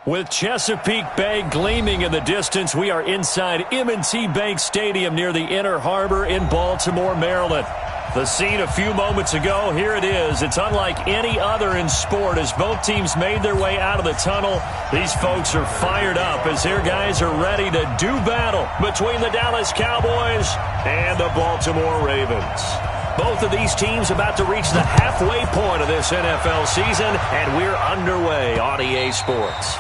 With Chesapeake Bay gleaming in the distance, we are inside M&T Bank Stadium near the Inner Harbor in Baltimore, Maryland. The scene a few moments ago, here it is. It's unlike any other in sport as both teams made their way out of the tunnel. These folks are fired up as their guys are ready to do battle between the Dallas Cowboys and the Baltimore Ravens. Both of these teams about to reach the halfway point of this NFL season, and we're underway on EA Sports.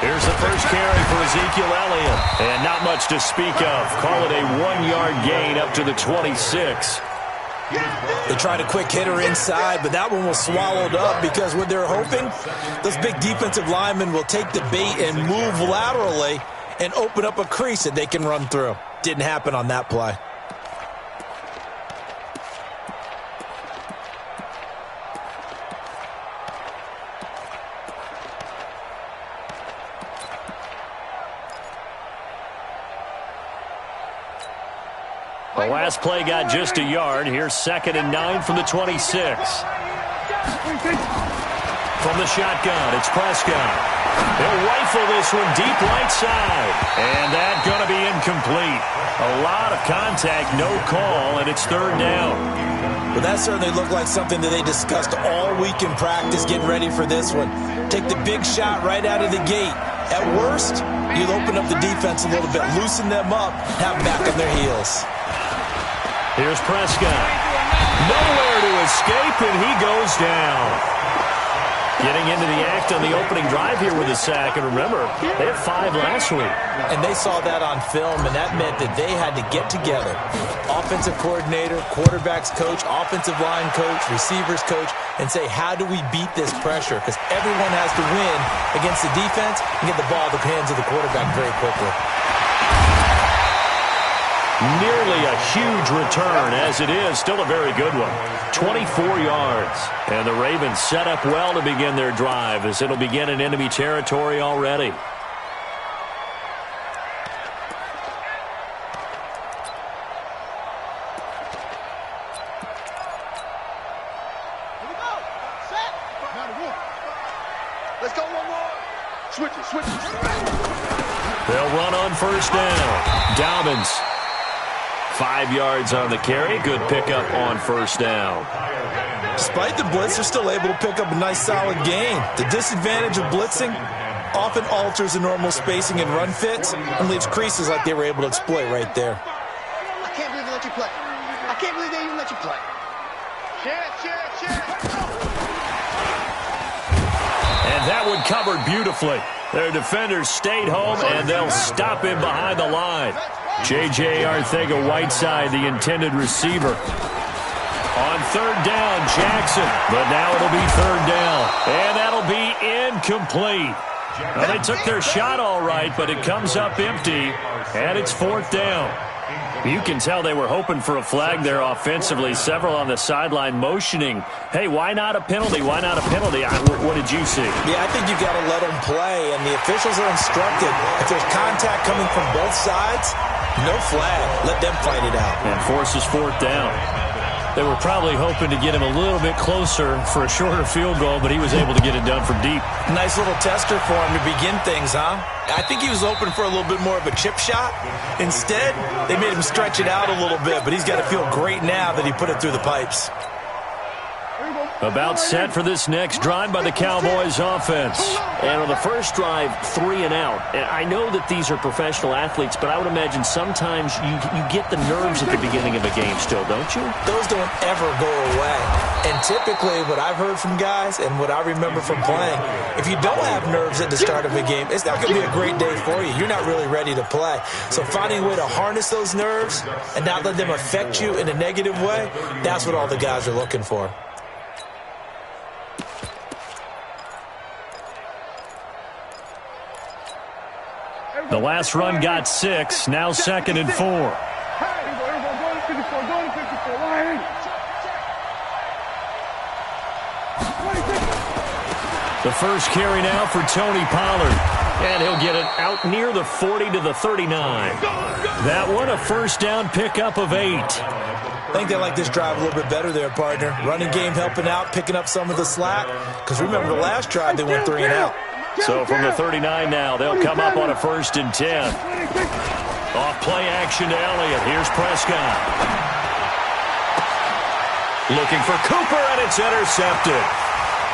Here's the first carry for Ezekiel Elliott. And not much to speak of. Call it a 1-yard gain up to the 26. They tried a quick hitter inside, but that one was swallowed up because what they're hoping, those big defensive linemen will take the bait and move laterally and open up a crease that they can run through. Didn't happen on that play. The last play got just a yard. Here's 2nd and 9 from the 26. From the shotgun, it's Prescott. They'll rifle this one deep right side. And that's going to be incomplete. A lot of contact, no call, and it's 3rd down. Well, that certainly looked like something that they discussed all week in practice getting ready for this one. Take the big shot right out of the gate. At worst, you'll open up the defense a little bit, loosen them up, have them back on their heels. Here's Prescott. Nowhere to escape, and he goes down. Getting into the act on the opening drive here with a sack. And remember, they had 5 last week. And they saw that on film, and that meant that they had to get together. Offensive coordinator, quarterback's coach, offensive line coach, receivers coach, and say, how do we beat this pressure? Because everyone has to win against the defense and get the ball in the hands of the quarterback very quickly. Nearly a huge return, as it is. Still a very good one. 24 yards. And the Ravens set up well to begin their drive as it'll begin in enemy territory already. Let's go one more. Switch it. They'll run on 1st down. Dobbins. 5 yards on the carry. Good pickup on 1st down. Despite the blitz, they're still able to pick up a nice solid gain. The disadvantage of blitzing often alters the normal spacing and run fits and leaves creases like they were able to exploit right there. I can't believe they let you play. I can't believe they even let you play. And that one covered beautifully. Their defenders stayed home, and they'll stop him behind the line. J.J. Arcega-Whiteside, the intended receiver. On 3rd down, Jackson. But now it'll be 3rd down. And that'll be incomplete. Well, they took their shot all right, but it comes up empty. And it's 4th down. You can tell they were hoping for a flag there offensively. Several on the sideline motioning, hey, why not a penalty? Why not a penalty? What did you see? Yeah, I think you've got to let them play, and the officials are instructed. If there's contact coming from both sides, no flag. Let them fight it out. And forces 4th down. They were probably hoping to get him a little bit closer for a shorter field goal, but he was able to get it done from deep. Nice little tester for him to begin things, huh? I think he was hoping for a little bit more of a chip shot. Instead, they made him stretch it out a little bit, but he's got to feel great now that he put it through the pipes. About set for this next drive by the Cowboys offense. And on the first drive, 3 and out. And I know that these are professional athletes, but I would imagine sometimes you get the nerves at the beginning of a game still, don't you? Those don't ever go away. And typically what I've heard from guys and what I remember from playing, if you don't have nerves at the start of a game, it's not going to be a great day for you. You're not really ready to play. So finding a way to harness those nerves and not let them affect you in a negative way, that's what all the guys are looking for. The last run got 6, now 2nd and 4. The first carry now for Tony Pollard. And he'll get it out near the 40 to the 39. That one a first down pickup of 8. I think they like this drive a little bit better there, partner. Running game helping out, picking up some of the slack. Because remember the last drive, they went 3 and out. So from the 39 now, they'll come up on a 1st and 10. Off play action to Elliott. Here's Prescott. Looking for Cooper, and it's intercepted.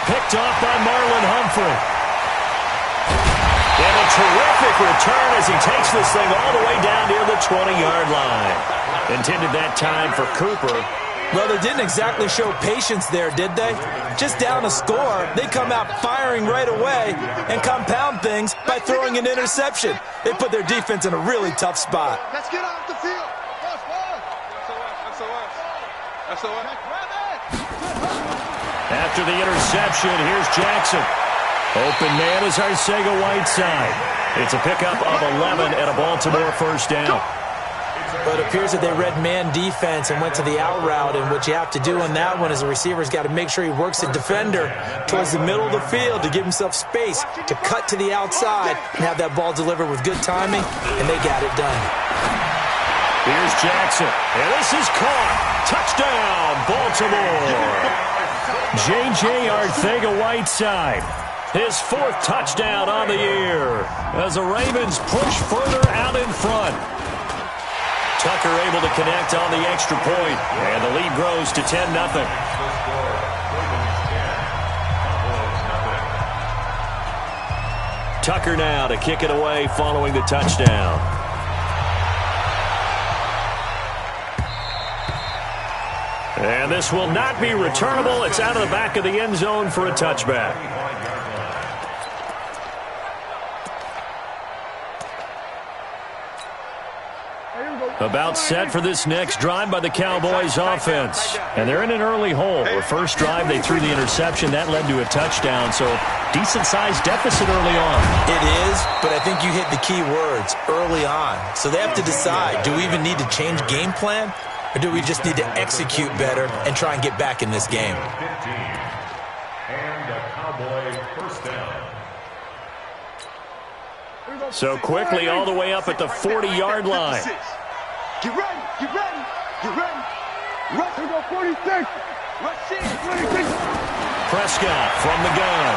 Picked off by Marlon Humphrey. And a terrific return as he takes this thing all the way down near the 20-yard line. Intended that time for Cooper. Well, they didn't exactly show patience there, did they? Just down a score, they come out firing right away and compound things by throwing an interception. They put their defense in a really tough spot. Let's get off the field. After the interception, here's Jackson. Open man is Arcega-Whiteside. It's a pickup of 11 and a Baltimore first down. But it appears that they read man defense and went to the out route, and what you have to do on that one is the receiver's got to make sure he works the defender towards the middle of the field to give himself space to cut to the outside and have that ball delivered with good timing, and they got it done. Here's Jackson, and this is caught. Touchdown, Baltimore. J.J. Arcega-Whiteside, his 4th touchdown on the year as the Ravens push further out in front. Tucker able to connect on the extra point, and the lead grows to 10-0. Tucker now to kick it away following the touchdown. And this will not be returnable. It's out of the back of the end zone for a touchback. About set for this next drive by the Cowboys offense. And they're in an early hole. The first drive, they threw the interception. That led to a touchdown. So decent-sized deficit early on. It is, but I think you hit the key words, early on. So they have to decide, do we even need to change game plan? Or do we just need to execute better and try and get back in this game? So quickly all the way up at the 40-yard line. Get ready, get ready, get ready. Rush, we go 46. Rush in, 46. Prescott from the gun.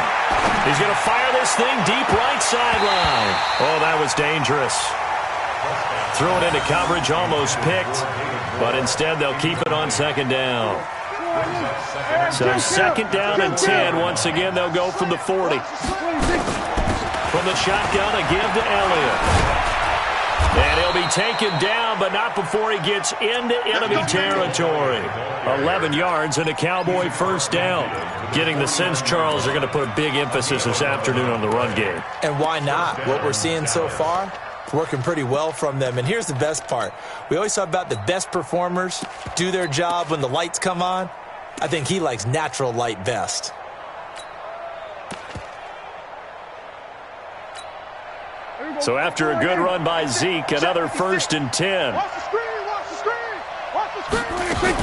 He's going to fire this thing deep right sideline. Oh, that was dangerous. Threw it into coverage, almost picked. But instead, they'll keep it on 2nd down. So 2nd down and 10. Once again, they'll go from the 40. From the shotgun, a give to Elliott. And he'll be taken down, but not before he gets into enemy territory. 11 yards and a Cowboy first down. Getting the sense, Charles, are going to put a big emphasis this afternoon on the run game. And why not? What we're seeing so far, working pretty well from them. And here's the best part. We always talk about the best performers do their job when the lights come on. I think he likes natural light best. So after a good run by Zeke, another 1st and 10. Watch the screen, watch the screen, watch the screen.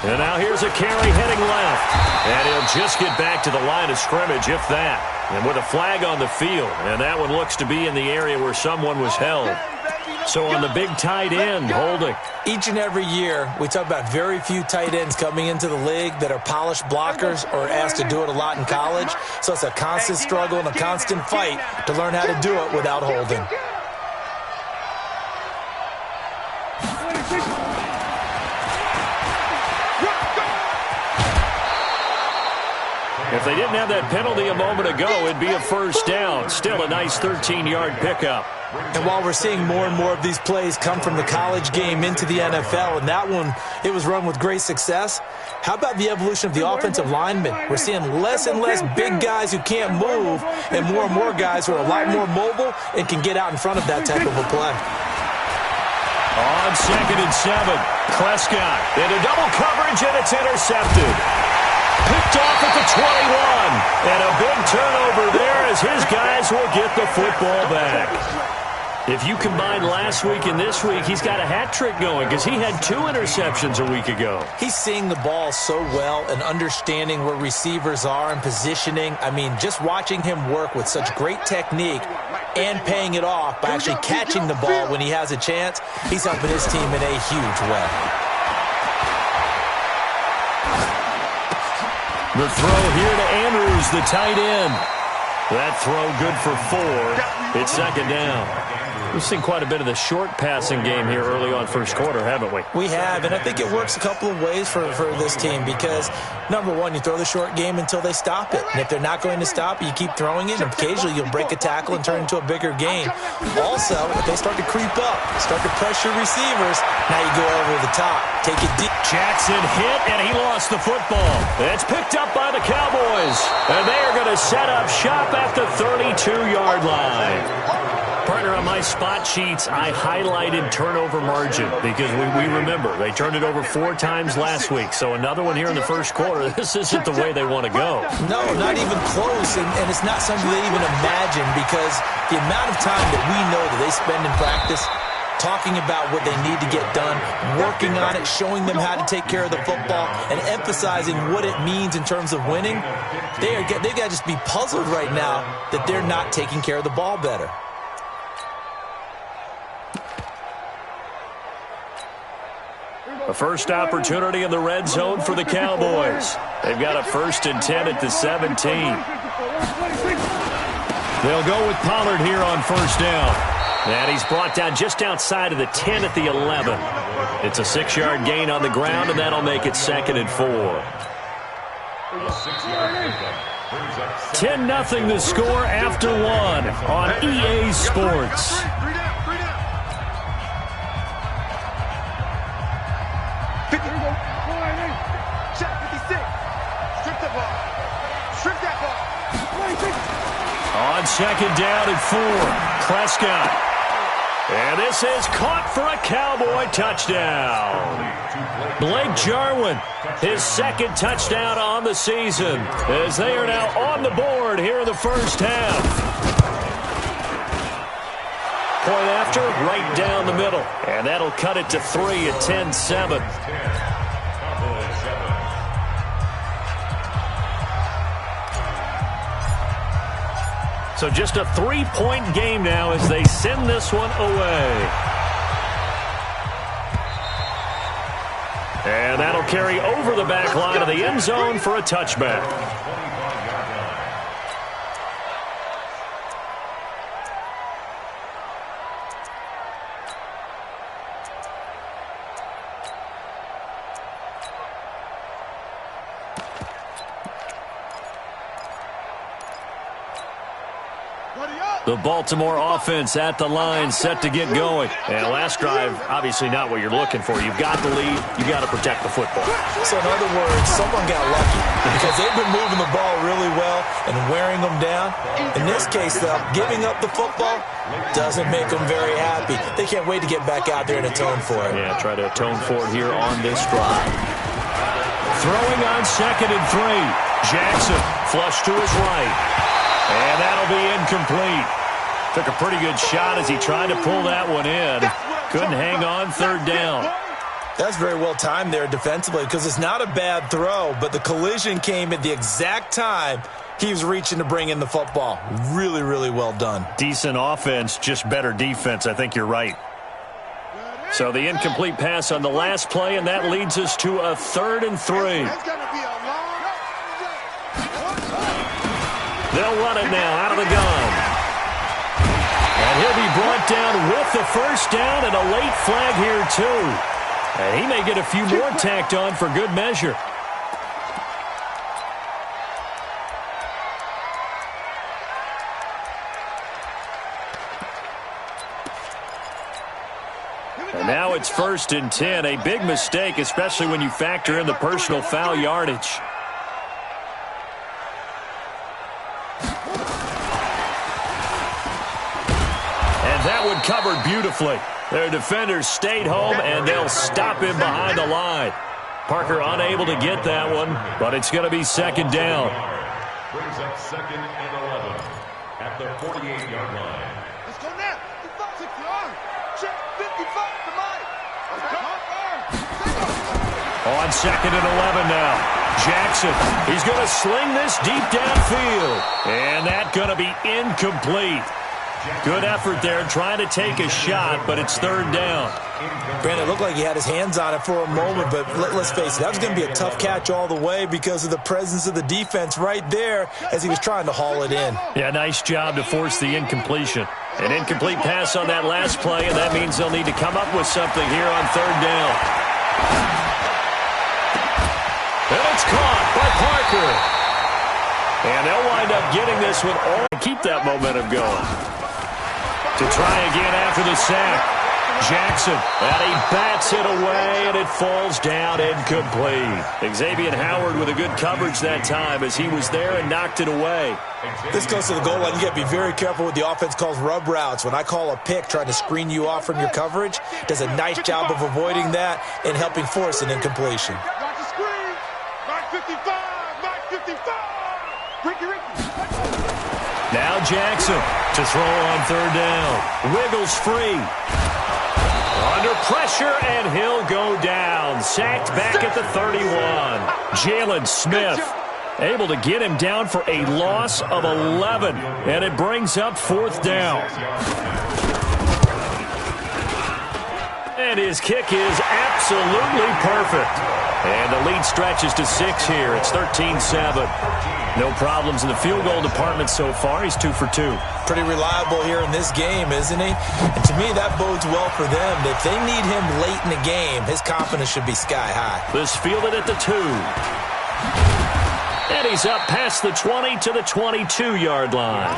And now here's a carry heading left. And he'll just get back to the line of scrimmage, if that. And with a flag on the field. And that one looks to be in the area where someone was held. So on the big tight end, holding. Each and every year, we talk about very few tight ends coming into the league that are polished blockers or asked to do it a lot in college. So it's a constant struggle and a constant fight to learn how to do it without holding. If they didn't have that penalty a moment ago, it'd be a first down. Still a nice 13-yard pickup. And while we're seeing more and more of these plays come from the college game into the NFL, and that one, it was run with great success, how about the evolution of the offensive linemen? We're seeing less and less big guys who can't move and more guys who are a lot more mobile and can get out in front of that type of a play. On 2nd and 7, Prescott into double coverage, and it's intercepted. Picked off at the 21, and a big turnover there as his guys will get the football back. If you combine last week and this week, he's got a hat trick going because he had 2 interceptions a week ago. He's seeing the ball so well and understanding where receivers are and positioning. I mean, just watching him work with such great technique and paying it off by actually catching the ball when he has a chance, he's helping his team in a huge way. The throw here to Andrews, the tight end. That throw good for 4. It's second down. We've seen quite a bit of the short passing game here early on first quarter, haven't we? We have, and I think it works a couple of ways for this team because, number one, you throw the short game until they stop it. And if they're not going to stop it, you keep throwing it, and occasionally you'll break a tackle and turn it into a bigger game. Also, if they start to creep up, start to pressure receivers, now you go over the top. Take it deep. Jackson hit, and he lost the football. It's picked up by the Cowboys, and they are going to set up shop at the 32-yard line. Partner, on my spot sheets, I highlighted turnover margin because we remember they turned it over 4 times last week. So another one here in the first quarter. This isn't the way they want to go. No, not even close, and it's not something they even imagine because the amount of time that we know that they spend in practice talking about what they need to get done, working on it, showing them how to take care of the football, and emphasizing what it means in terms of winning, they've got to just be puzzled right now that they're not taking care of the ball better. A first opportunity in the red zone for the Cowboys. They've got a 1st and 10 at the 17. They'll go with Pollard here on first down. And he's brought down just outside of the 10 at the 11. It's a 6-yard gain on the ground, and that'll make it 2nd and 4. 10-0 the score after 1 on EA Sports. On second down and 4, Prescott. And this is caught for a Cowboy touchdown. Blake Jarwin, his 2nd touchdown on the season, as they are now on the board here in the first half. Point after, right down the middle. And that'll cut it to 3 at 10-7. So just a 3-point game now as they send this one away. And that'll carry over the back line of the end zone for a touchback. The Baltimore offense at the line, set to get going. And last drive, obviously not what you're looking for. You've got the lead. You've got to protect the football. So in other words, someone got lucky because they've been moving the ball really well and wearing them down. In this case, though, giving up the football doesn't make them very happy. They can't wait to get back out there and atone for it. Yeah, try to atone for it here on this drive. Throwing on 2nd and 3. Jackson, flush to his right. And that'll be incomplete. Took a pretty good shot as he tried to pull that one in. Couldn't hang on 3rd down. That's very well timed there defensively because it's not a bad throw, but the collision came at the exact time he was reaching to bring in the football. Really, really well done. Decent offense, just better defense. I think you're right. So the incomplete pass on the last play, and that leads us to a 3rd and 3. They'll run it now out of the gun. And he'll be brought down with the first down and a late flag here, too. And he may get a few more tacked on for good measure. And now it's 1st and 10. A big mistake, especially when you factor in the personal foul yardage. That one covered beautifully. Their defenders stayed home, and they'll stop him behind the line. Parker unable to get that one, but it's going to be 2nd down. Brings up 2nd and 11 at the 48-yard line. Let's go now. Check 55 to Mike. On 2nd and 11 now. Jackson, he's going to sling this deep downfield. And that's going to be incomplete. Good effort there trying to take a shot, but it's 3rd down. Brandon, it looked like he had his hands on it for a moment, but let's face it, that was going to be a tough catch all the way because of the presence of the defense right there as he was trying to haul it in. Yeah, nice job to force the incompletion. An incomplete pass on that last play, and that means they'll need to come up with something here on 3rd down. And it's caught by Parker. And they'll wind up getting this one all to keep that momentum going. To try again after the sack. Jackson, and he bats it away, and it falls down incomplete. Xavier Howard with a good coverage that time as he was there and knocked it away. This goes to the goal line. You got to be very careful what the offense calls rub routes. When I call a pick trying to screen you off from your coverage, does a nice job of avoiding that and helping force an incompletion. Watch the screen. Mark 55. Mark 55. Ricky. Now Jackson to throw on 3rd down. Wiggles free. Under pressure, and he'll go down. Sacked back at the 31. Jalen Smith able to get him down for a loss of 11. And it brings up 4th down. And his kick is absolutely perfect. And the lead stretches to 6 here. It's 13-7. No problems in the field goal department so far. He's 2 for 2. Pretty reliable here in this game, isn't he? And to me, that bodes well for them. If they need him late in the game, his confidence should be sky high. This fielded at the 2. And he's up past the 20 to the 22-yard line.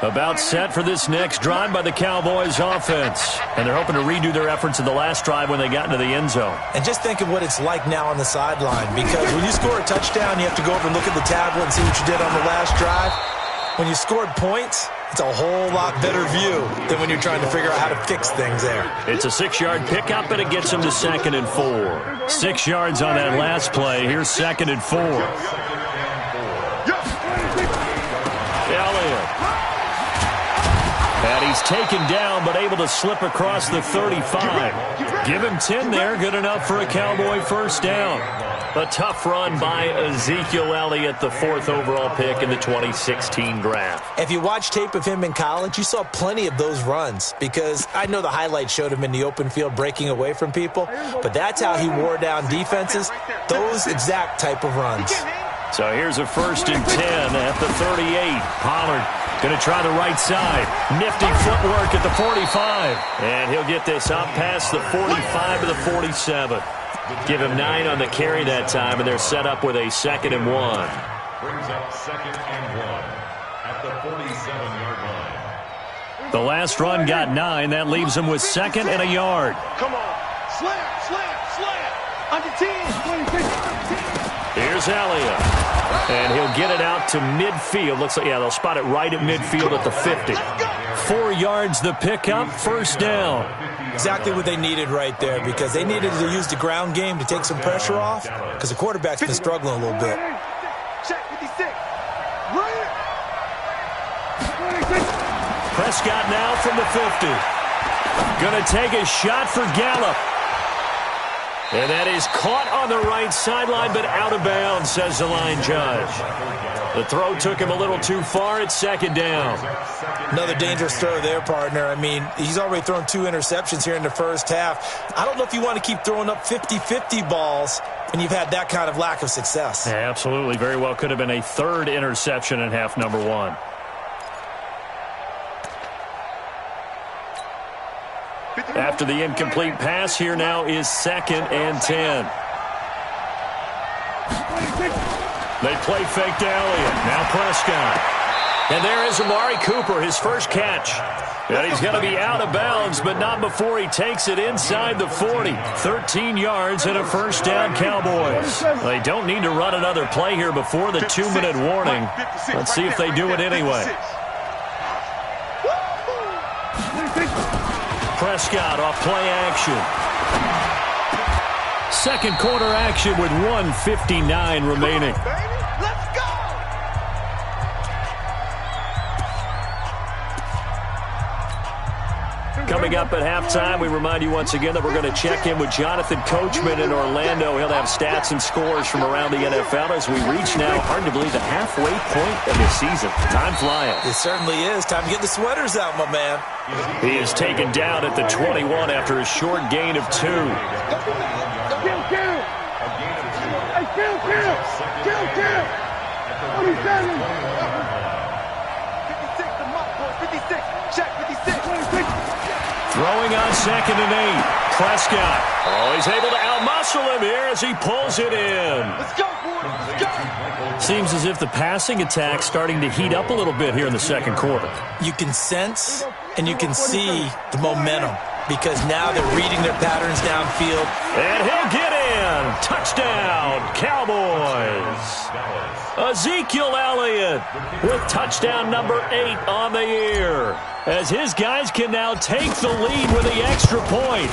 About set for this next drive by the Cowboys offense. And they're hoping to redo their efforts in the last drive when they got into the end zone. And just think of what it's like now on the sideline, because when you score a touchdown, you have to go over and look at the tablet and see what you did on the last drive. When you scored points, it's a whole lot better view than when you're trying to figure out how to fix things there. It's a 6-yard pickup, and it gets them to 2nd and 4. 6 yards on that last play. Here's 2nd and 4. Elliott. And he's taken down, but able to slip across the 35. Give him 10 there. Good enough for a Cowboy 1st down. A tough run by Ezekiel Elliott, the 4th overall pick in the 2016 draft. If you watch tape of him in college, you saw plenty of those runs, because I know the highlights showed him in the open field breaking away from people, but that's how he wore down defenses, those exact type of runs. So here's a 1st and 10 at the 38. Pollard going to try the right side. Nifty footwork at the 45. And he'll get this up past the 45 to the 47. Give him 9 on the carry that time, and they're set up with a 2nd and 1. Brings up 2nd and 1 at the 47-yard line. The last run got 9. That leaves him with 2nd and a yard. Come on. Slam. Under 10. Here's Elliott. And he'll get it out to midfield. Looks like, yeah, they'll spot it right at midfield at the 50. 4 yards the pickup, 1st down. Exactly what they needed right there, because they needed to use the ground game to take some pressure off, because the quarterback's been struggling a little bit. Check 56. Prescott now from the 50. Going to take a shot for Gallup. And that is caught on the right sideline, but out of bounds, says the line judge. The throw took him a little too far. It's 2nd down. Another dangerous throw there, partner. I mean, he's already thrown 2 interceptions here in the first half. I don't know if you want to keep throwing up 50-50 balls when you've had that kind of lack of success. Yeah, absolutely. Very well could have been a 3rd interception in half number 1. After the incomplete pass, here now is 2nd and 10. They play fake to Elliott. Now Prescott. And there is Amari Cooper, his first catch. And he's going to be out of bounds, but not before he takes it inside the 40. 13 yards and a 1st down, Cowboys. They don't need to run another play here before the 2-minute warning. Let's see if they do it anyway. Prescott off play action. Second quarter action with 1:59 remaining. Let's go! Coming up at halftime, we remind you once again that we're going to check in with Jonathan Coachman in Orlando. He'll have stats and scores from around the NFL as we reach now, hard to believe, the halfway point of the season. Time flying. It certainly is. Time to get the sweaters out, my man. He is taken down at the 21 after a short gain of 2. Kill! Hey, kill! 27! 56, the mock boy, 56. Check, 56. 26. Throwing on 2nd and 8. Prescott. Oh, he's able to outmuscle him here as he pulls it in. Let's go, boy. Let's go. Seems as if the passing attack's starting to heat up a little bit here in the second quarter. You can sense and you can see the momentum because now they're reading their patterns downfield. And he'll get in. Touchdown, Cowboys. Ezekiel Elliott with touchdown number 8 on the year, as his guys can now take the lead with the extra point.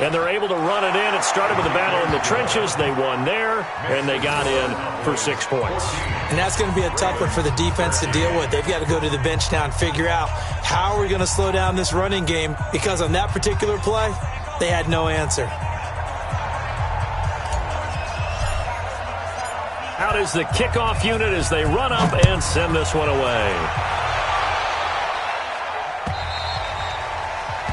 And they're able to run it in. It started with a battle in the trenches. They won there, and they got in for 6 points. And that's going to be a tough one for the defense to deal with. They've got to go to the bench now and figure out how are we going to slow down this running game, because on that particular play, they had no answer. Out is the kickoff unit as they run up and send this one away.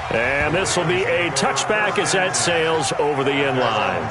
And this will be a touchback as that sails over the end line.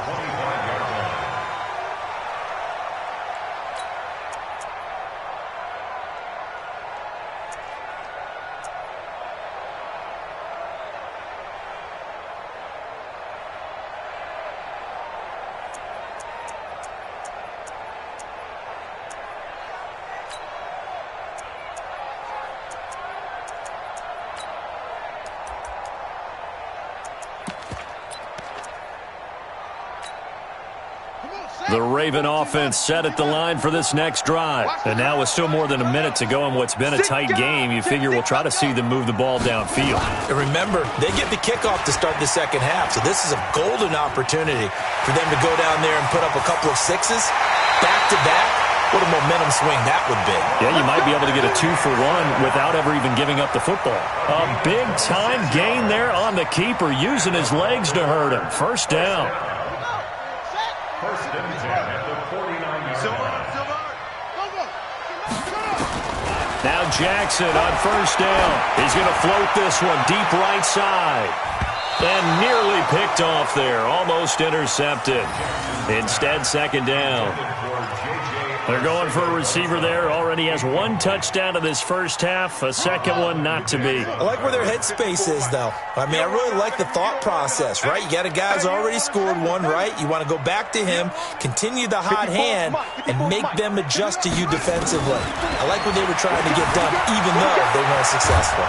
The Raven offense set at the line for this next drive. And now with still more than a minute to go in what's been a tight game, you figure we'll try to see them move the ball downfield. And remember, they get the kickoff to start the second half, so this is a golden opportunity for them to go down there and put up a couple of sixes back-to-back. What a momentum swing that would be. Yeah, you might be able to get a 2-for-1 without ever even giving up the football. A big-time gain there on the keeper, using his legs to hurt him. First down. First and 10 at the 49-yard line. Now Jackson on first down. He's going to float this one deep right side. And nearly picked off there. Almost intercepted. Instead, second down. They're going for a receiver there. Already has 1 touchdown in this first half. A second one not to be. I like where their headspace is, though. I mean, I really like the thought process, right? You got a guy who's already scored one, right? You want to go back to him, continue the hot hand, and make them adjust to you defensively. I like what they were trying to get done, even though they weren't successful.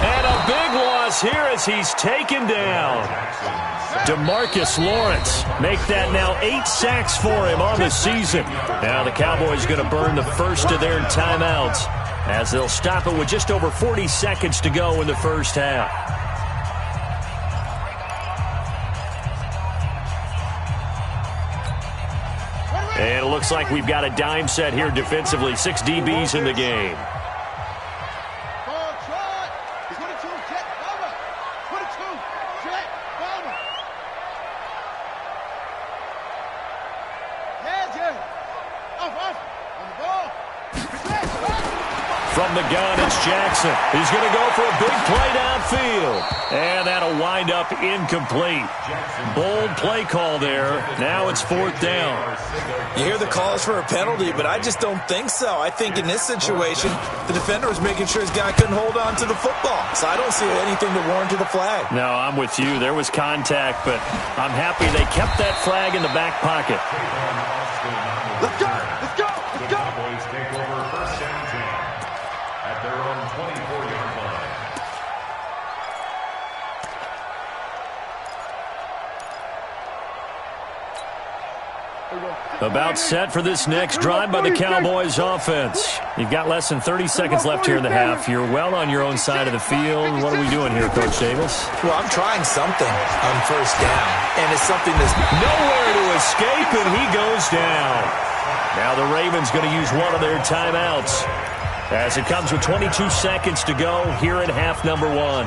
And a big loss here as he's taken down. DeMarcus Lawrence make that now 8 sacks for him on the season. Now the Cowboys going to burn the first of their timeouts as they'll stop it with just over 40 seconds to go in the first half. And it looks like we've got a dime set here defensively. 6 DBs in the game. From the gun, it's Jackson. He's going to go for a big play downfield. And that'll wind up incomplete. Bold play call there. Now it's 4th down. You hear the calls for a penalty, but I just don't think so. I think in this situation, the defender was making sure his guy couldn't hold on to the football. So I don't see anything to warrant to the flag. No, I'm with you. There was contact, but I'm happy they kept that flag in the back pocket. Let's go! Let's go! Let's go! Cowboys take over first and 10 at their own 24-yard line. About set for this next drive by the Cowboys offense. You've got less than 30 seconds left here in the half. You're well on your own side of the field. What are we doing here, Coach Davis? Well, I'm trying something on first down, and it's something that's nowhere to escape, and he goes down. Now the Ravens going to use one of their timeouts as it comes with 22 seconds to go here in half number one.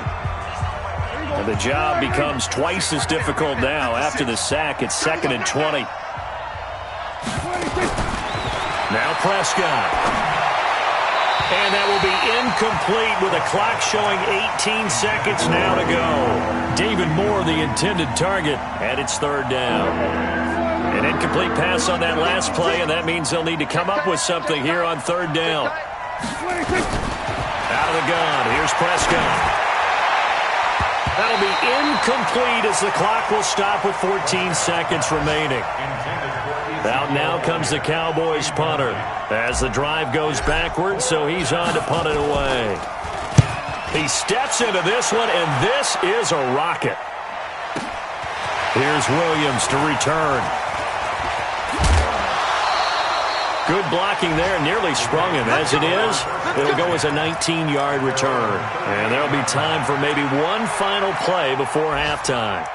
And the job becomes twice as difficult now after the sack. It's 2nd and 20. Now Prescott. And that will be incomplete with a clock showing 18 seconds now to go. David Moore, the intended target, and it's 3rd down. An incomplete pass on that last play, and that means they'll need to come up with something here on 3rd down. Out of the gun, here's Prescott. That'll be incomplete as the clock will stop with 14 seconds remaining. Out now comes the Cowboys punter as the drive goes backwards, so he's on to punt it away. He steps into this one, and this is a rocket. Here's Williams to return. Good blocking there, nearly sprung him. As it is, it'll go as a 19-yard return. And there'll be time for maybe one final play before halftime.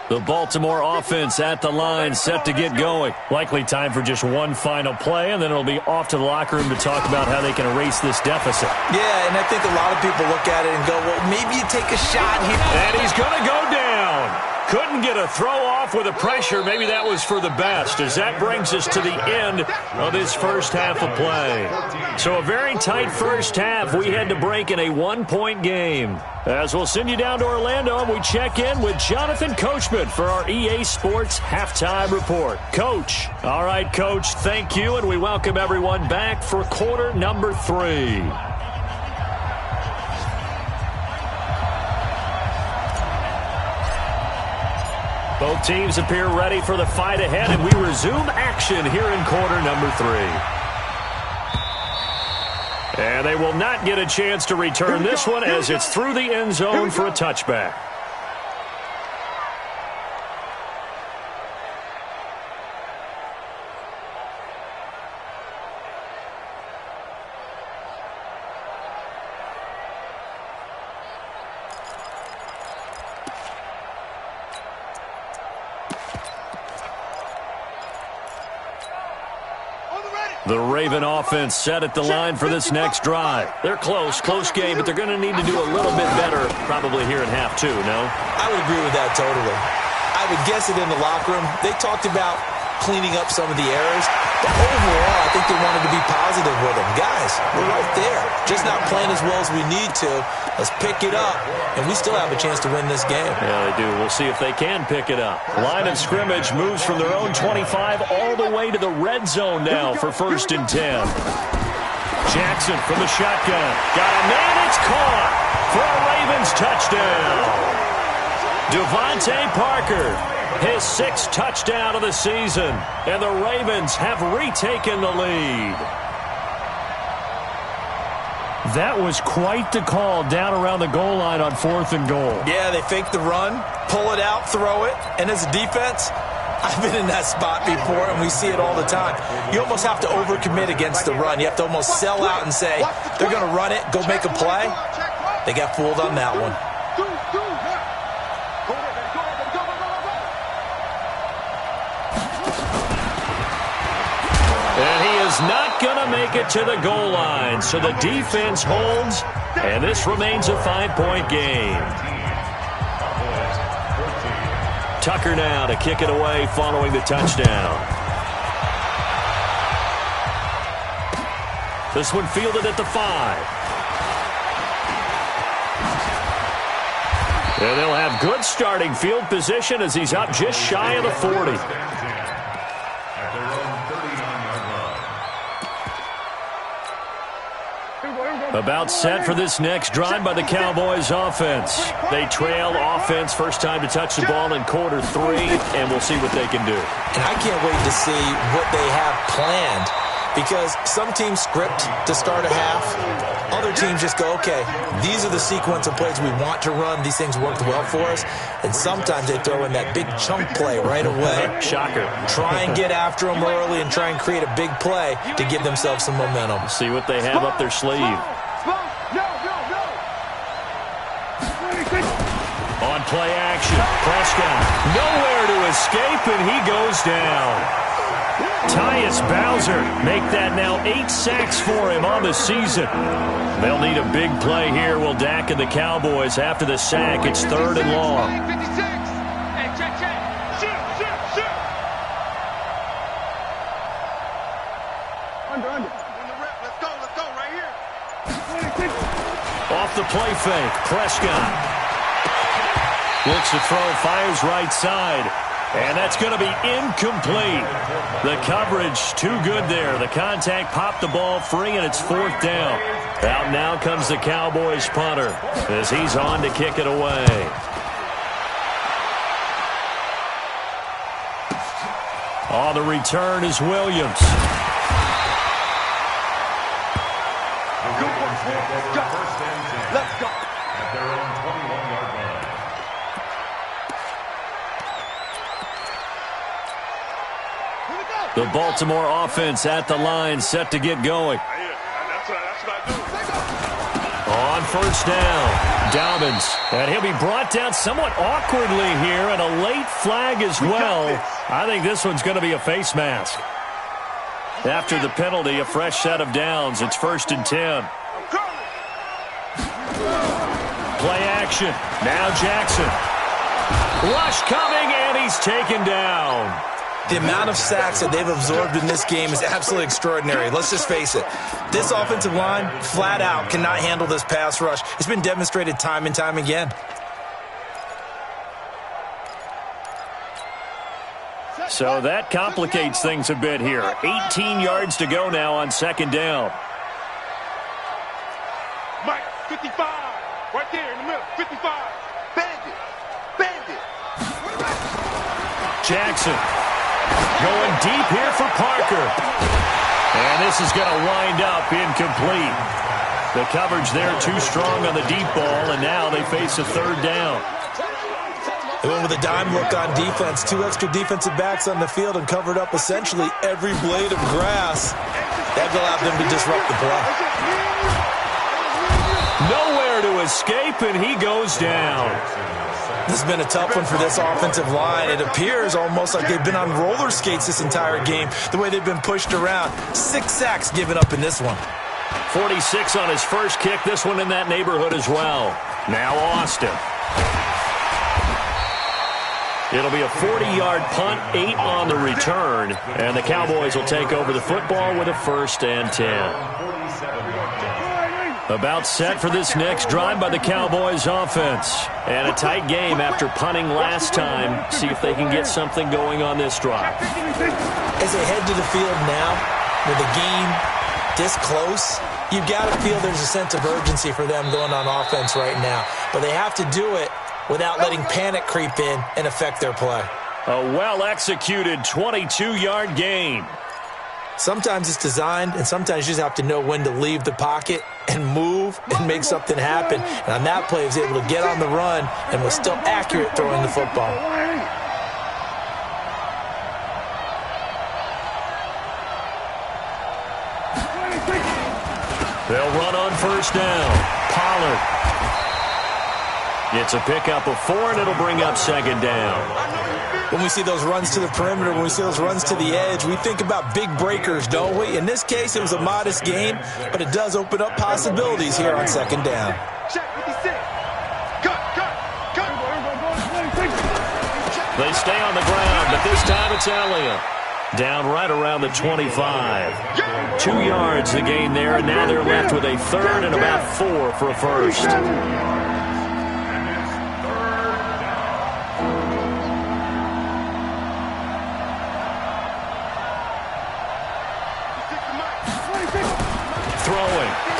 The Baltimore offense at the line, set to get going. Likely time for just one final play, and then it'll be off to the locker room to talk about how they can erase this deficit. Yeah, and I think a lot of people look at it and go, well, maybe you take a shot here. And he's going to go down. Couldn't get a throw off with the pressure. Maybe that was for the best, as that brings us to the end of this first half of play. So a very tight first half. We had to break in a one-point game. As we'll send you down to Orlando, and we check in with Jonathan Coachman for our EA Sports Halftime Report. Coach. All right, Coach, thank you, and we welcome everyone back for quarter number 3. Both teams appear ready for the fight ahead, and we resume action here in quarter number 3. And they will not get a chance to return this one as it's through the end zone for a touchback. The Raven offense set at the line for this next drive. They're close game, but they're going to need to do a little bit better probably here in half 2, no? I would agree with that totally. I would guess it in the locker room. They talked about cleaning up some of the errors, but overall, I think they wanted to be positive with them. Guys, we're right there. Just not playing as well as we need to. Let's pick it up, and we still have a chance to win this game. Yeah, they do. We'll see if they can pick it up. Line of scrimmage moves from their own 25 all the way to the red zone now for 1st and 10. Jackson from the shotgun. Got a man, it's caught for a Ravens touchdown. Devontae Parker, his 6th touchdown of the season, and the Ravens have retaken the lead. That was quite the call down around the goal line on 4th and goal. Yeah, they fake the run, pull it out, throw it, and as a defense, I've been in that spot before, and we see it all the time. You almost have to overcommit against the run. You have to almost sell out and say, they're going to run it, go make a play. They got fooled on that one. And he is not going to make it to the goal line, so the defense holds, and this remains a 5-point game. Tucker now to kick it away following the touchdown. This one fielded at the 5. And they'll have good starting field position as he's up just shy of the 40. About set for this next drive by the Cowboys offense. They trail offense, first time to touch the ball in quarter 3, and we'll see what they can do. And I can't wait to see what they have planned, because some teams script to start a half, Other teams just go, okay, these are the sequence of plays we want to run. These things worked well for us. And sometimes they throw in that big chunk play right away. Shocker. Try and get after them early and try and create a big play to give themselves some momentum. See what they have up their sleeve. On play action, Prescott nowhere to escape, and he goes down. Tyus Bowser make that now 8 sacks for him on the season. They'll need a big play here. Will Dak and the Cowboys after the sack. It's 3rd and long. Under. Let's go right here. Off the play fake, Prescott looks to throw, fires right side. And that's going to be incomplete. The coverage too good there. The contact popped the ball free, and it's 4th down. Out now comes the Cowboys punter as he's on to kick it away. On the return is Williams. Let's go. At their own 21-yard line. The Baltimore offense at the line, set to get going. That's what I do. On 1st down, Dobbins. And he'll be brought down somewhat awkwardly here, and a late flag as well. I think this one's going to be a face mask. After the penalty, a fresh set of downs. It's 1st and 10. Play action. Now Jackson. Rush coming, and he's taken down. The amount of sacks that they've absorbed in this game is absolutely extraordinary. Let's just face it. This offensive line, flat out, cannot handle this pass rush. It's been demonstrated time and time again. So that complicates things a bit here. 18 yards to go now on 2nd down. Mike, 55. Right there in the middle. 55. Bandit. Jackson going deep here for Parker. And this is going to wind up incomplete. The coverage there too strong on the deep ball, and now they face a 3rd down. They went with a dime look on defense. 2 extra defensive backs on the field and covered up essentially every blade of grass. That allowed them to disrupt the play. Nowhere to escape, and he goes down. This has been a tough one for this offensive line. It appears almost like they've been on roller skates this entire game, the way they've been pushed around. 6 sacks given up in this one. 46 on his first kick, this one in that neighborhood as well. Now Austin. It'll be a 40-yard punt, 8 on the return, and the Cowboys will take over the football with a 1st and 10. About set for this next drive by the Cowboys offense. And a tight game after punting last time. See if they can get something going on this drive. As they head to the field now, with the game this close, you've got to feel there's a sense of urgency for them going on offense right now. But they have to do it without letting panic creep in and affect their play. A well-executed 22-yard gain. Sometimes it's designed, and sometimes you just have to know when to leave the pocket and move and make something happen. And on that play, he was able to get on the run and was still accurate throwing the football. They'll run on 1st down. Pollard. It's a pickup of 4, and it'll bring up 2nd down. When we see those runs to the perimeter, when we see those runs to the edge, we think about big breakers, don't we? In this case, it was a modest game, but it does open up possibilities here on 2nd down. They stay on the ground, but this time it's Elliott. Down right around the 25. 2 yards the gain there, and now they're left with a 3rd and about 4 for a 1st.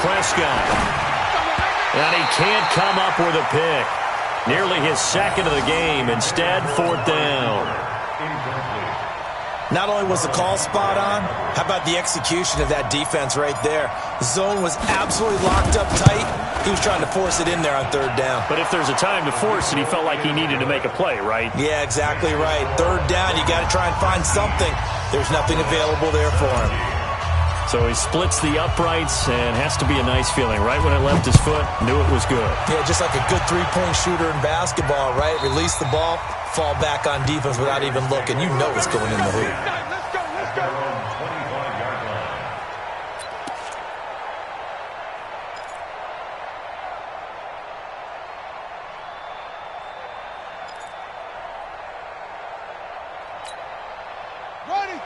Prescott. And he can't come up with a pick. Nearly his 2nd of the game. Instead, 4th down. Not only was the call spot on, how about the execution of that defense right there? The zone was absolutely locked up tight. He was trying to force it in there on third down. But if there's a time to force it, he felt like he needed to make a play, right? Yeah, exactly right. Third down, you got to try and find something. There's nothing available there for him. So he splits the uprights and has to be a nice feeling. Right when it left his foot, knew it was good. Yeah, just like a good three-point shooter in basketball, right? Release the ball, fall back on defense without even looking. You know it's going in the hoop. Let's go, let's go.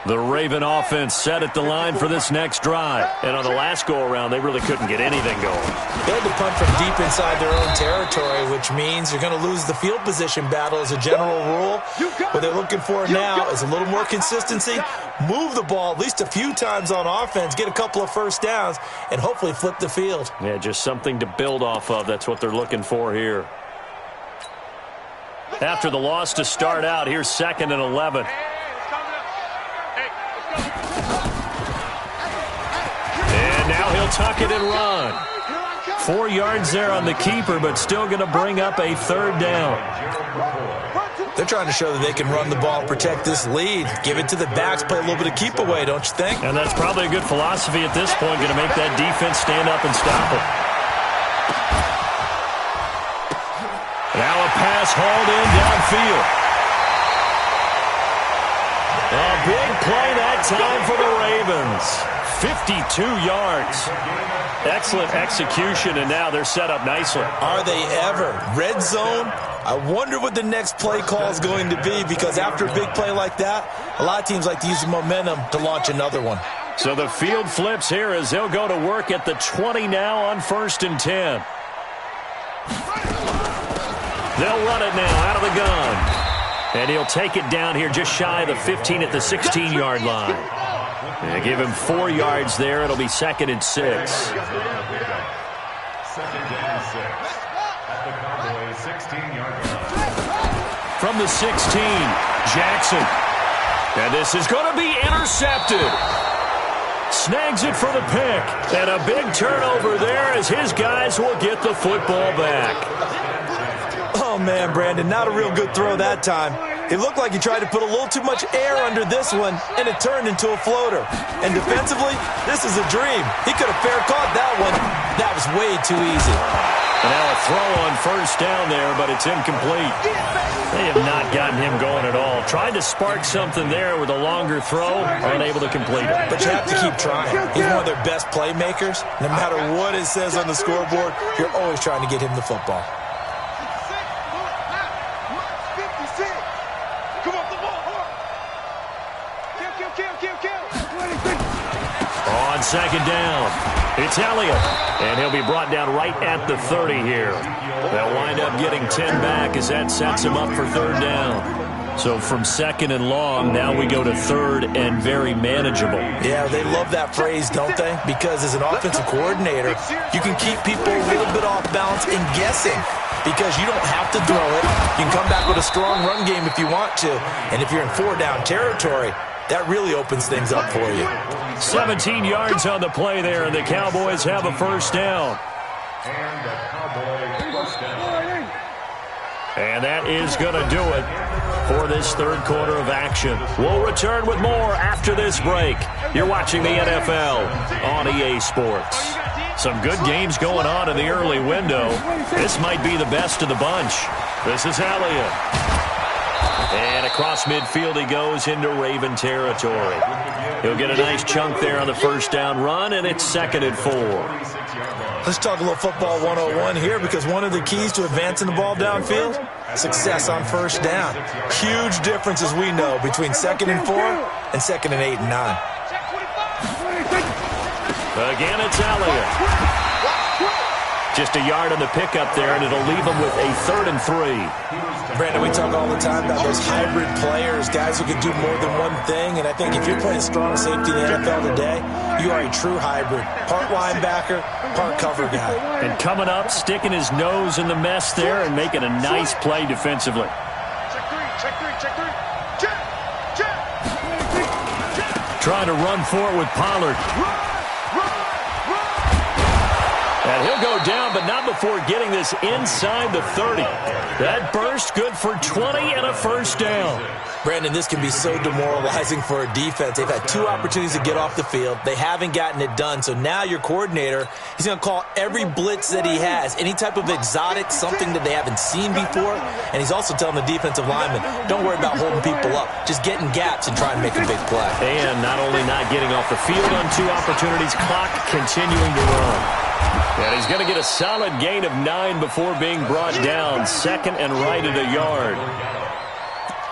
The Raven offense set at the line for this next drive. And on the last go-around, they really couldn't get anything going. They had to punt from deep inside their own territory, which means you're going to lose the field position battle as a general rule. What they're looking for now is a little more consistency, move the ball at least a few times on offense, get a couple of first downs, and hopefully flip the field. Yeah, just something to build off of. That's what they're looking for here. After the loss to start out, here's 2nd and 11. And now he'll tuck it and run. 4 yards there on the keeper, but still going to bring up a third down. They're trying to show that they can run the ball, protect this lead, give it to the backs, play a little bit of keep away, don't you think? And that's probably a good philosophy at this point, going to make that defense stand up and stop it. Now a pass hauled in downfield. A big play that time for the Ravens. 52 yards. Excellent execution, and now they're set up nicely. Are they ever? Red zone? I wonder what the next play call is going to be, because after a big play like that, a lot of teams like to use the momentum to launch another one. So the field flips here as they'll go to work at the 20 now on 1st and 10. They'll run it now out of the gun. And he'll take it down here just shy of the 15 at the 16-yard line. And give him 4 yards there. It'll be 2nd and 6. 2nd and 6 at the Cowboys 16-yard line. From the 16, Jackson. And this is going to be intercepted. Snags it for the pick. And a big turnover there as his guys will get the football back. Oh, man, Brandon, not a real good throw that time. It looked like he tried to put a little too much air under this one, and it turned into a floater. And defensively, this is a dream. He could have fair caught that one. That was way too easy. And now a throw on 1st down there, but it's incomplete. They have not gotten him going at all. Tried to spark something there with a longer throw, unable to complete it. But you have to keep trying. He's one of their best playmakers. No matter what it says on the scoreboard, you're always trying to get him the football. On 2nd down, it's Elliott, and he'll be brought down right at the 30 here. They'll wind up getting 10 back as that sets him up for 3rd down. So from 2nd and long, now we go to 3rd and very manageable. Yeah, they love that phrase, don't they? Because as an offensive coordinator, you can keep people a little bit off balance and guessing, because you don't have to throw it. You can come back with a strong run game if you want to. And if you're in 4-down territory, that really opens things up for you. 17 yards on the play there, and the Cowboys have a 1st down. And the Cowboys 1st down. And that is going to do it for this 3rd quarter of action. We'll return with more after this break. You're watching the NFL on EA Sports. Some good games going on in the early window. This might be the best of the bunch. This is Elliott. And across midfield he goes into Raven territory. He'll get a nice chunk there on the 1st down run, and it's 2nd and 4. Let's talk a little football 101 here, because one of the keys to advancing the ball downfield, success on 1st down. Huge difference, as we know, between 2nd and 4 and 2nd and 8 and 9. Again, it's Elliott. Just a yard on the pickup there, and it'll leave him with a 3rd and 3. Brandon, we talk all the time about those hybrid players, guys who can do more than one thing. And I think if you're playing strong safety in the NFL today, you are a true hybrid. Part linebacker, part cover guy. And coming up, sticking his nose in the mess there and making a nice play defensively. Check 3, check 3, check 3. Check, check. trying to run for it with Pollard. And he'll go down, but not before getting this inside the 30. That burst good for 20 and a first down. Brandon, this can be so demoralizing for a defense. They've had 2 opportunities to get off the field. They haven't gotten it done. So now your coordinator, he's going to call every blitz that he has, any type of exotic, something that they haven't seen before. And he's also telling the defensive lineman, don't worry about holding people up. Just get in gaps and try and make a big play. And not only not getting off the field on 2 opportunities, clock continuing to run. And he's going to get a solid gain of 9 before being brought down. Second and right at a yard.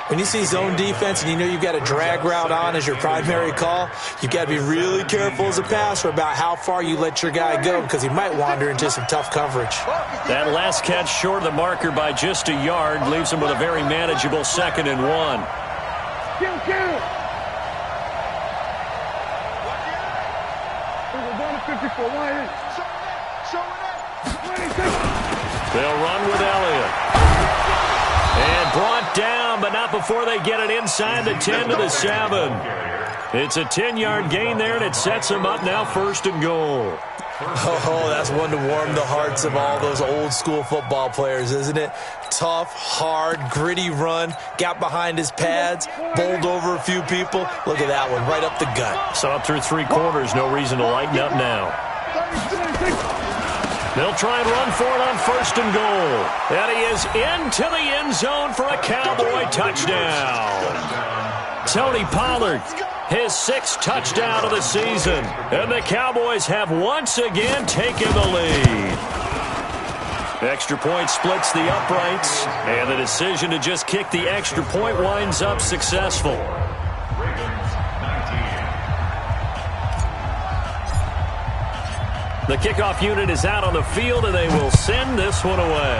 When you see zone defense and you know you've got a drag route on as your primary call, you've got to be really careful as a passer about how far you let your guy go because he might wander into some tough coverage. That last catch short of the marker by just a yard leaves him with a very manageable 2nd and 1. Kill. 54, line in. They'll run with Elliott. And brought down, but not before they get it inside the 10 to the 7. It's a 10-yard gain there, and it sets them up now 1st and goal. Oh, that's one to warm the hearts of all those old-school football players, isn't it? Tough, hard, gritty run, got behind his pads, bowled over a few people. Look at that one, right up the gut. So up through 3 quarters, no reason to lighten up now. They'll try and run for it on 1st and goal. And he is into the end zone for a Cowboy touchdown. Tony Pollard, his 6th touchdown of the season. And the Cowboys have once again taken the lead. Extra point splits the uprights, and the decision to just kick the extra point winds up successful. The kickoff unit is out on the field, and they will send this one away.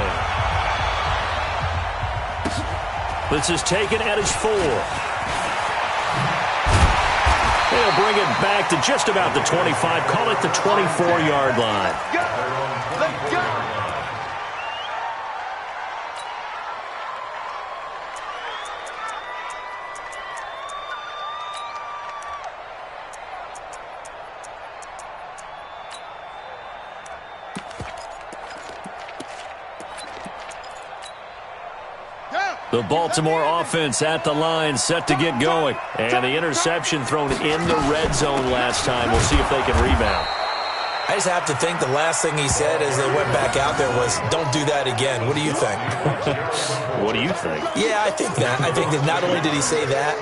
This is taken at his 4. They'll bring it back to just about the 25. Call it the 24-yard line. Let's go. The Baltimore offense at the line, set to get going. And the interception thrown in the red zone last time. We'll see if they can rebound. I just have to think the last thing he said as they went back out there was, don't do that again. What do you think? What do you think? Yeah, I think that. I think that not only did he say that,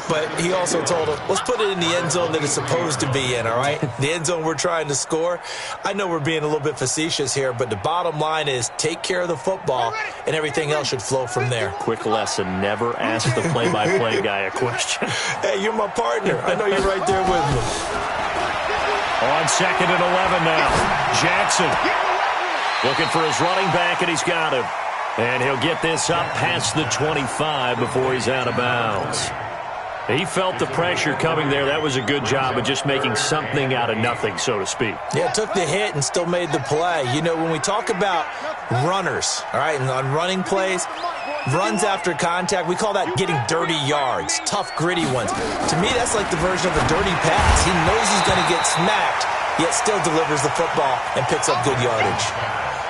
but he also told him, let's put it in the end zone that it's supposed to be in, all right? The end zone we're trying to score. I know we're being a little bit facetious here, but the bottom line is take care of the football, and everything else should flow from there. Quick lesson, never ask the play-by-play guy a question. Hey, you're my partner. I know you're right there with me. On 2nd and 11 now. Jackson looking for his running back, and he's got him. And he'll get this up past the 25 before he's out of bounds. He felt the pressure coming there. That was a good job of just making something out of nothing, so to speak. Yeah, took the hit and still made the play. You know, when we talk about runners, all right, and on running plays, runs after contact, we call that getting dirty yards, tough, gritty ones. To me, that's like the version of a dirty pass. He knows he's going to get smacked, yet still delivers the football and picks up good yardage.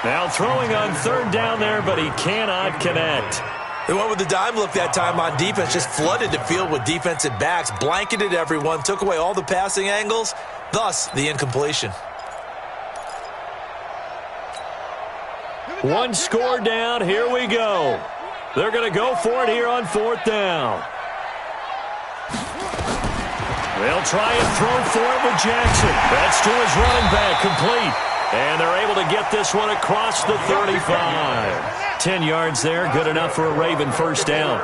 Now throwing on 3rd down there, but he cannot connect. They went with the dime look that time on defense, just flooded the field with defensive backs, blanketed everyone, took away all the passing angles, thus the incompletion. One score down, here we go. They're going to go for it here on 4th down. They'll try and throw for it with Jackson. That's to his running back, complete. And they're able to get this one across the 35. 10 yards there, good enough for a Raven first down.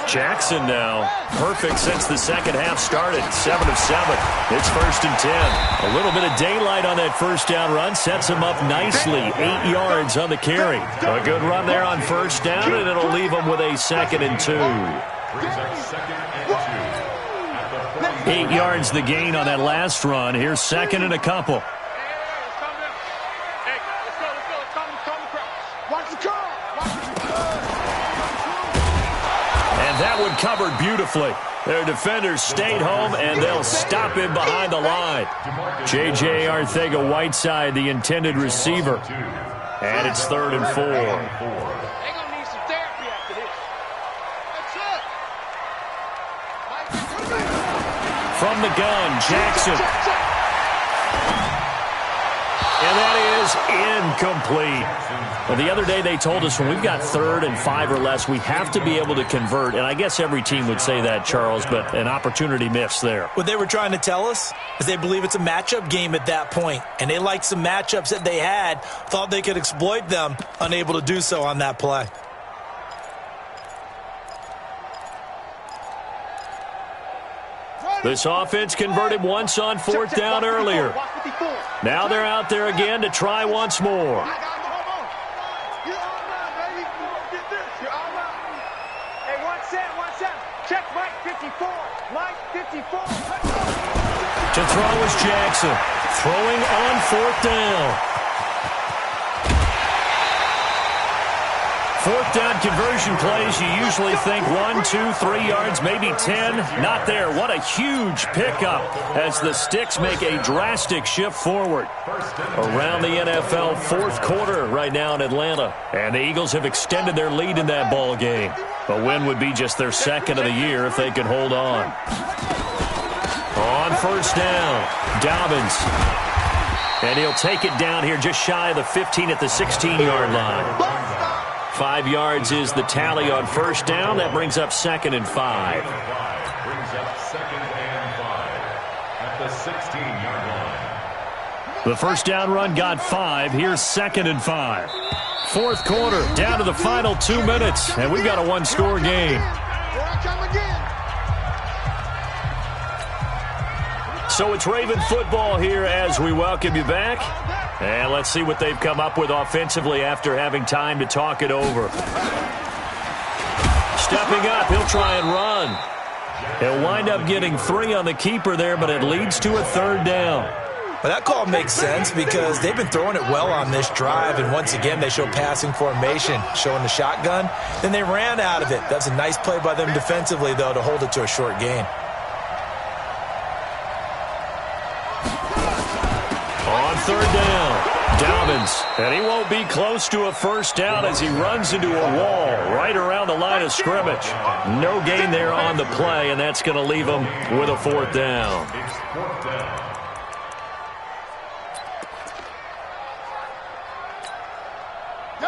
Jackson now, perfect since the second half started. 7 of 7. It's 1st and 10. A little bit of daylight on that first down run sets him up nicely. 8 yards on the carry. A good run there on 1st down, and it'll leave him with a 2nd and 2. 8 yards the gain on that last run. Here's 2nd and a couple. And that one covered beautifully. Their defenders stayed home, and they'll stop him behind the line. J.J. Arcega-Whiteside, the intended receiver. And it's 3rd and 4. They're going to need some therapy after this. That's it. From the gun, Jackson. And that is incomplete. Well, the other day they told us when we've got 3rd and 5 or less, we have to be able to convert. And I guess every team would say that, Charles, but an opportunity missed there. What they were trying to tell us is they believe it's a matchup game at that point. And they liked some matchups that they had, thought they could exploit them, unable to do so on that play. This offense converted once on 4th down earlier. Now they're out there again to try once more. To throw is Jackson. Throwing on 4th down. 4th down conversion plays, you usually think 1, 2, 3 yards, maybe 10. Not there. What a huge pickup as the Sticks make a drastic shift forward. Around the NFL 4th quarter right now in Atlanta. And the Eagles have extended their lead in that ball game. A win would be just their 2nd of the year if they could hold on. On 1st down, Dobbins. And he'll take it down here just shy of the 15 at the 16-yard line. 5 yards is the tally on 1st down. That brings up 2nd and 5. Brings up 2nd and 5 at the 16-yard line. The 1st down run got 5. Here's 2nd and 5. 4th quarter, down to the final 2 minutes, and we've got a one-score game. So it's Raven football here as we welcome you back. And let's see what they've come up with offensively after having time to talk it over. Stepping up, he'll try and run. He'll wind up getting 3 on the keeper there, but it leads to a 3rd down. Well, that call makes sense because they've been throwing it well on this drive, and once again, they show passing formation, showing the shotgun. Then they ran out of it. That's a nice play by them defensively, though, to hold it to a short gain. On 3rd down, Dobbins, and he won't be close to a 1st down as he runs into a wall right around the line of scrimmage. No gain there on the play, and that's going to leave him with a 4th down. It's 4th down.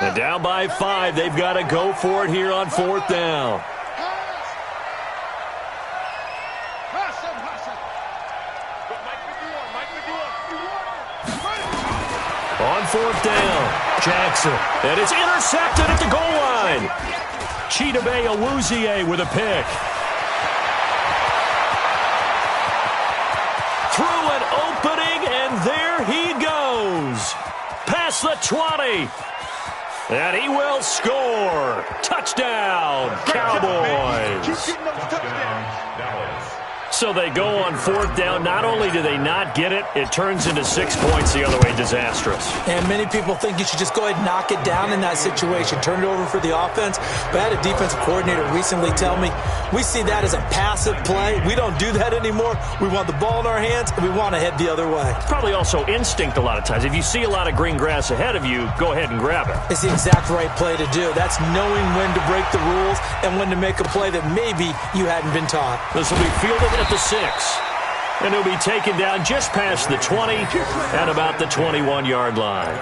And down by 5, they've got to go for it here on 4th down. On 4th down, Jackson, and it's intercepted at the goal line. Chidobe Awuzie with a pick. Through an opening, and there he goes. Past the 20. And he will score. Touchdown, Cowboys. So they go on 4th down. Not only do they not get it, it turns into 6 points the other way. Disastrous. And many people think you should just go ahead and knock it down in that situation. Turn it over for the offense. But I had a defensive coordinator recently tell me, we see that as a passive play. We don't do that anymore. We want the ball in our hands, and we want to head the other way. Probably also instinct a lot of times. If you see a lot of green grass ahead of you, go ahead and grab it. It's the exact right play to do. That's knowing when to break the rules and when to make a play that maybe you hadn't been taught. This will be fielded at the 6. And he'll be taken down just past the 20 at about the 21-yard line.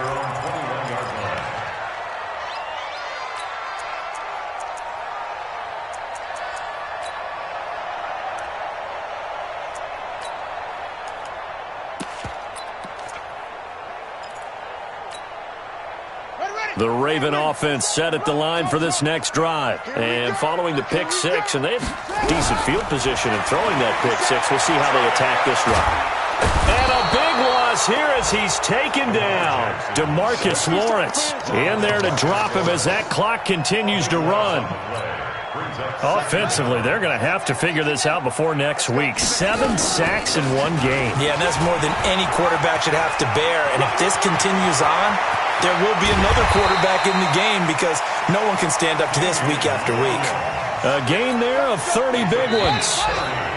The Raven offense set at the line for this next drive. And following the pick 6, and they have decent field position in throwing that pick 6. We'll see how they attack this drive. And a big loss here as he's taken down. DeMarcus Lawrence in there to drop him as that clock continues to run. Offensively, they're going to have to figure this out before next week. 7 sacks in one game. Yeah, and that's more than any quarterback should have to bear. And if this continues on, there will be another quarterback in the game because no one can stand up to this week after week. A gain there of 30 big ones.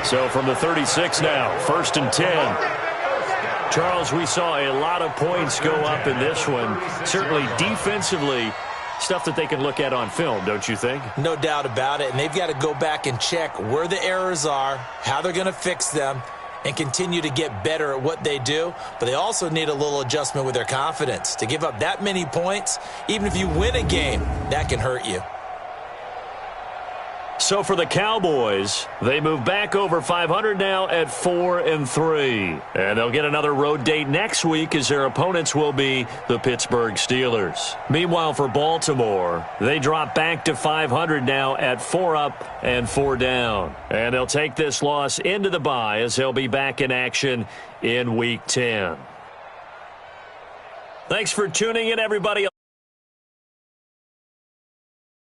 So from the 36 now, 1st and 10. Charles, we saw a lot of points go up in this one. Certainly defensively, stuff that they can look at on film, don't you think? No doubt about it. And they've got to go back and check where the errors are, how they're going to fix them, and continue to get better at what they do. But they also need a little adjustment with their confidence. To give up that many points, even if you win a game, that can hurt you. So for the Cowboys, they move back over 500 now at 4-3. And they'll get another road date next week as their opponents will be the Pittsburgh Steelers. Meanwhile, for Baltimore, they drop back to 500 now at 4 up and 4 down. And they'll take this loss into the bye as they'll be back in action in Week 10. Thanks for tuning in, everybody.